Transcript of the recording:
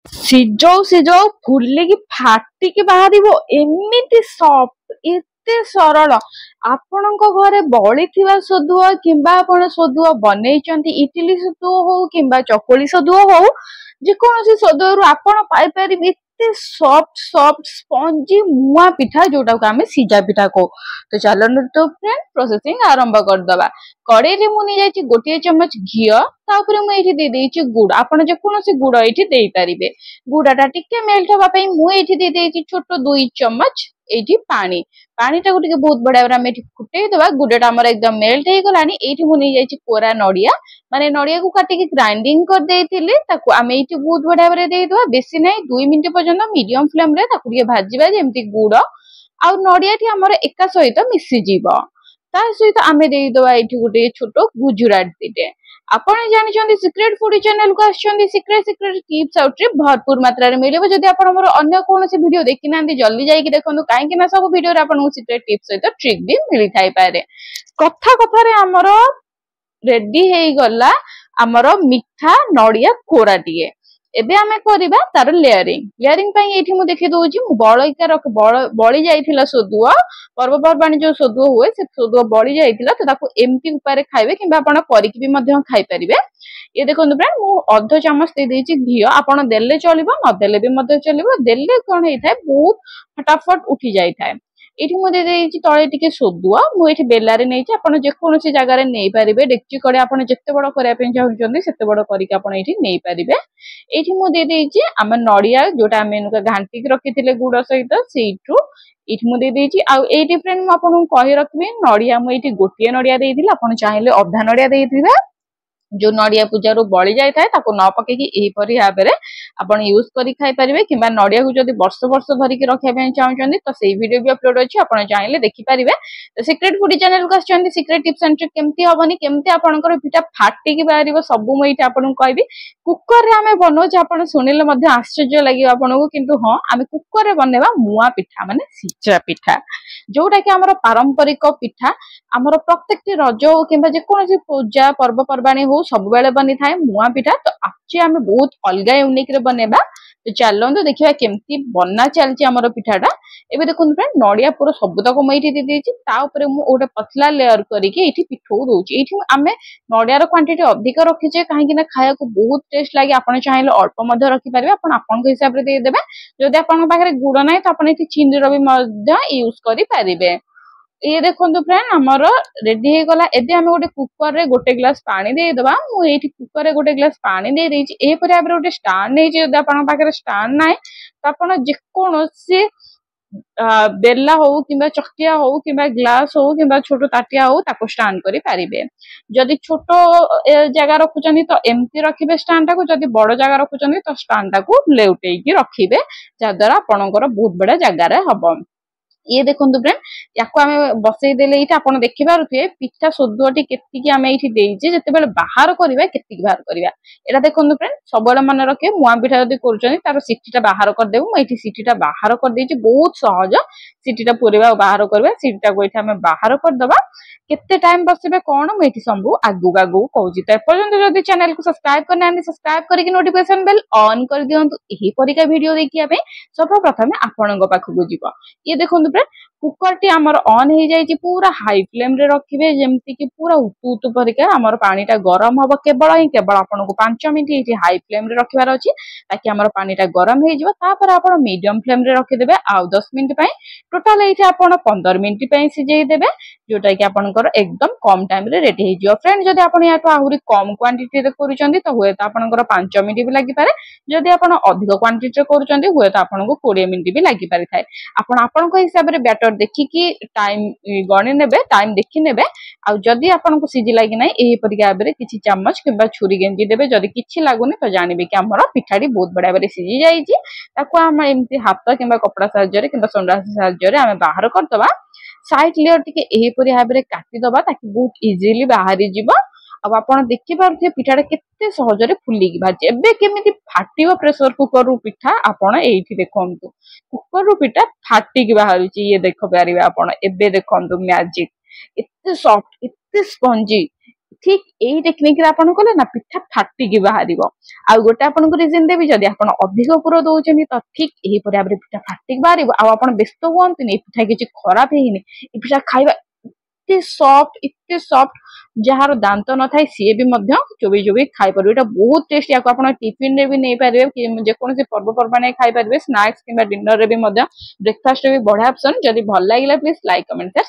ସିଝଉ ସିଝଉ ଫୁଲିକି ଫାଟିକି ବାହାରିବ ଏମିତି ସଫ୍ଟ ଏତେ ସରଳ। ଆପଣଙ୍କ ଘରେ ବଳିଥିବା ସୋଦୁଅ କିମ୍ବା ଆପଣ ସୋଦୁଅ ବନେଇଛନ୍ତି ଇଟିଲି ସୋଦୁଅ ହଉ କିମ୍ବା ଚକୁଳି ସୋଦୁଅ ହଉ ଯେକୌଣସି ସୋଦୁଅରୁ ଆପଣ ପାଇପାରିବେ ଏତେ ସଫ୍ଟ ସଫ୍ଟ ସ୍ପଞ୍ଜି ମୁଆଁ ପିଠା ଯୋଉଟାକୁ ଆମେ ସିଝା ପିଠା କହୁ। ତ ଚାଲନ୍ତୁ ତ ଫ୍ରେଣ୍ଡ ପ୍ରୋସେସିଂ ଆରମ୍ଭ କରିଦବା। କଡେଇରେ ମୁଁ ନେଇଯାଇଛି ଗୋଟିଏ ଚାମଚ ଘିଅ, ତା ଉପରେ ମୁଁ ଏଇଠି ଦେଇଦେଇଛି ଗୁଡ। ଆପଣ ଯେକୌଣସି ଗୁଡ ଏଇଠି ଦେଇପାରିବେ। ଗୁଡଟା ଟିକେ ମେଲ୍ଟ ହବା ପାଇଁ ମୁଁ ଏଇଠି ଦେଇଦେଇଛି ଛୋଟ 2 ଚାମଚ ଏଇଠି ପାଣି। ପାଣିଟାକୁ ଟିକେ ବହୁତ ବଢିଆ ଭାବରେ ଆମେ ଏଠି ଫୁଟେଇଦବା। ଗୁଡଟା ଆମର ଏକଦମ ମେଲ୍ଟ ହେଇଗଲାଣି। ଏଇଠି ମୁଁ ନେଇଯାଇଛି କୋରା ନଡିଆ, ମାନେ ନଡିଆକୁ କାଟିକି ଗ୍ରାଇଣ୍ଡିଙ୍ଗ କରିଦେଇଥିଲି, ତାକୁ ଆମେ ଏଇଠି ବହୁତ ବଢିଆ ଭାବରେ ଦେଇଦବା। ବେଶୀ ନାହିଁ, 2 ମିନିଟ ପର୍ଯ୍ୟନ୍ତ ମିଡିୟମ ଫ୍ଲେମ ରେ ତାକୁ ଟିକେ ଭାଜିବା, ଯେମିତି ଗୁଡ ଆଉ ନଡିଆଟି ଆମର ଏକା ସହିତ ମିଶିଯିବ। ତା ସହିତ ଆମେ ଦେଇଦବା ଏଇଠି ଗୋଟେ ଛୋଟ ଗୁଜୁରାତିଟେ। ଆପଣ ଜାଣିଛନ୍ତି ସିକ୍ରେଟ ଫୁଡି ଚ୍ୟାନେଲ କୁ ଆସିଛନ୍ତି, ସିକ୍ରେଟ ଟିପ୍ସ ଆଉ ଟ୍ରିକ୍ ଭରପୁର ମାତ୍ରାରେ ମିଳିବ। ଯଦି ଆପଣ ମୋର ଅନ୍ୟ କୌଣସି ଭିଡିଓ ଦେଖିନାହାନ୍ତି ଜଲ୍ଦି ଯାଇକି ଦେଖନ୍ତୁ, କାହିଁକି ନା ସବୁ ଭିଡିଓରେ ଆପଣଙ୍କୁ ସିକ୍ରେଟ ଟିପ୍ସ ସହିତ ଟ୍ରିକ୍ ବି ମିଳିଥାଇପାରେ। କଥା କଥାରେ ଆମର ରେଡି ହେଇଗଲା ଆମର ମିଠା ନଡିଆ କୋରାଟିଏ। ଏବେ ଆମେ କରିବା ତାର ଲେୟାରିଂ। ଲେୟାରିଂ ପାଇଁ ଏଇଠି ମୁଁ ଦେଖି ଦଉଛି, ମୁଁ ବଳି ଯାଇଥିଲା ସୋଦୁଅ, ପର୍ବପର୍ବାଣି ଯୋଉ ସୋଦୁଅ ହୁଏ ସେ ସୋଦୁଅ ବଳି ଯାଇଥିଲା, ତ ତାକୁ ଏମିତି ଉପାୟରେ ଖାଇବେ କିମ୍ବା ଆପଣ କରିକି ବି ମଧ୍ୟ ଖାଇପାରିବେ। ये देखो फ्रेंड मु अर्ध चामच दे देछि घी। आपण देले चलिबो नदेले भी मध्य चलिबो। देले कोन हेइ थाए बहुत फटाफट उठी जाई थाए। एठी मु दे देछि तळे टिके सोदुआ। मु एठी बेलारे नेछि, आपण जे कोनोसी जगह रे नै परिबे। डेक्ची कड़े आपण जत्ते बड़ करिया पे चाहुचंदी सेते बड़ करिक आपण एठी नै परिबे। एठी मु दे देछि हम नडिया जोटा हम एनुका घांटी के रखिथिले गुड़ सहित सेइठु एठी मु दे देछि। आ एठी फ्रेंड मु आपन कहि रखबी नडिया मु एठी गोटिए नडिया देइथिले, आपण चाहिले अधा नडिया देइथिबे। जो नडिया पूजा बड़ी जाए ताको न पकेकी एहीपरि भाबरे आपण यूज करी खाई परिबे। किंबा नडिया को जदी वर्ष वर्ष धरिकी रखिया ପାଇଁ चाहुचंदी तो सेही वीडियो भी अपलोड अछि, आपण चाहिले देखि परिबे। तो सीक्रेट फूडी चैनल को आछंदी, सीक्रेट टिप्स एंड ट्रिक केमती हबनी केमती आपनकर पिठा फाटी की बाहरिबो सब मु एठी आपन कहबी। कुकर रे हमें बनौछ, आपण सुनिले मध्ये आश्चर्य लागियो आपनको, किंतु हां आमे कुकर रे बनेबा मुआ पिठा माने सिचा पिठा, जोटा कि हमर पारंपरिक पिठा। हमर प्रत्येकटी रज हो किंबा जे कोनोसी पूजा पर्वपर्वाणी हो सब बेले बनी थाए मुआ पिठा। तो आज आमे बहुत अलगा यूनिक रे बनेबा। तो चलंतु देखिबा केमती बन्ना चलची हमर पिठाटा। एबे देखुन फ्रेंड नडिया पूरा सब तक मु एठी दे देछि, ता ऊपर मु ओटे पतला लेयर करिके एठी पिठौ दोछि। एठी आमे नडिया रो क्वांटिटी अधिक रखिचे काहे कि ना खाया को बहुत टेस्ट लागे। आपण चाहिले अल्प मध्य रखि परिबे, आपण आपन के हिसाब रे दे देबे। जदि आपण पाखरे गुड़ नै तो आपण एठी चीनी रो भी मध्य यूज करि परिबे। ये देखो फ्रेंड हमर रेडी हो गला। एबे हम गोटे कुकर रे गोटे ग्लास पानी दे दबा। मु एठी कुकर रे गोटे ग्लास पानी दे देछि। ए परे आबरे गोटे स्टैंड नै जे जदि आपन पाखरे स्टैंड नै तो आपण जे कोनोसी बेला हो किंबा चकिया हो किंबा ग्लास हो किंबा छोटो ताटिया हो ताको स्टैंड करि परिबे। जदि छोटो जगह रखुचंदी तो एम्ति रखिबे स्टैंड टाको, जदि बड़ जगह रखुचंदी तो स्टैंड टाको लेउटेई की रखिबे, जा द्वारा आपनकर बहुत बड़ा जगह रे हबो। ये देखो फ्रेंड याको आमे बसई देले इटा आपण देखि पारुथिए पिठा सोदुअटी केतिकी आमे इठी देइजे, जते बेले बाहर करिबा केतिकी बाहर करिबा एटा देखो फ्रेंड सबले मन रखे। मुआ पिठा जदि करूचनी तार सिटीटा बाहर कर देबो। म इठी सिटीटा बाहर कर देइछि, बहुत सहज सिटीटा पुरेबा बाहर करबा। सिटीटा को इठी आमे बाहर कर दबा। केते टाइम बसिबे कोन म इठी संभु आगु आगु कहूची। त पर्यंत जदि चैनल को सब्सक्राइब करनांदी सब्सक्राइब करिक नोटिफिकेशन बेल ऑन कर दियंतु। एही परिका वीडियो देखिया पे सब प्रथमे आपनक पाखु जिवो। ये देखो कुकर टी आमर ऑन हो जाइए, पूरा हाई फ्लेम रे रखिबे जेमती कि पूरा उतु उतु परिका आमर पानीटा गरम हबो। केवल ही केवल आपनको 5 मिनिट एठी हाई फ्लेम रे रखिबार अछि, ताकि आमर पानीटा गरम हो जिवो। तापर आपण मीडियम फ्लेम रे रखि देबे आ 10 मिनिट पई। टोटल एठी आपण 15 मिनिट पई सिजेई देबे, जोटा कि आपनकर एकदम कम टाइम रे रेडी हो जिवो। फ्रेंड जदि आपण याटो आहुरी कम क्वांटिटी रे करूचंदी तो होय त आपनकर 5 मिनिट भी लागि पारे। जदि आपण अधिक क्वांटिटी रे करूचंदी होय त आपनको 20 मिनिट भी लागि पारि थाए। आपण आपनको हिसाब रे बैटर देखिकी टाइम गणी नेबे, टाइम देखि नेबे। आ जदि आपनको सिझी लागी नै एही परिका आबरे किछि चम्मच किबा छुरी गेंजी देबे। जदि किछि लागुनी तो जानिबे कि हमर पिठाडी बहुत बडा बरे सिझी जाईछि। ताको हम एम्ति हाथ किबा कपड़ा साहाय्य रे किबा संडा साहाय्य रे हम बाहर कर दबा। साइड लेयर टिके एही परि भाबरे काटी दबा, ताकि बहुत इजीली बाहरी जिवो। अब आपण देखि पारथे पिठाडा केते सहजरे फुली कि भाजे। एबे केमिति फाटिबो प्रेशर कुकर रु पिठा आपण एठी देखंतु। कुकर रु पिठा फाटी कि बाहरुची, ये देखो पारिबे आपण। एबे देखंतु मैजिक, एते सॉफ्ट एते स्पंजी ठीक यही टेक्निक रे आपण कले ना पिठा फाटिकी बाहरिबो। आ गोटे आपनको रिजन देबी जदि आपण अधिक पुर दउछनी तो ठीक यही पर आबरे पिठा फाटिकी बाहरिबो। आ आपण व्यस्त हुअंतुनी ए पिठा किछि खराब हेइनी। ए पिठा खाइबा इते सॉफ्ट जहार दांत न थाए सी भी मध्य चोबी चोबी खाई पारे। एटा बहुत टेस्टी। याको आपण टिफिन रे भी नै पारे कि जे कोनसे पर्व पर्वाने खाई पारे स्नैक्स किबा डिनर रे भी मध्य ब्रेकफास्ट रे भी बढ़िया ऑप्शन। जदि भल लागिला प्लीज लाइक कमेंट शेयर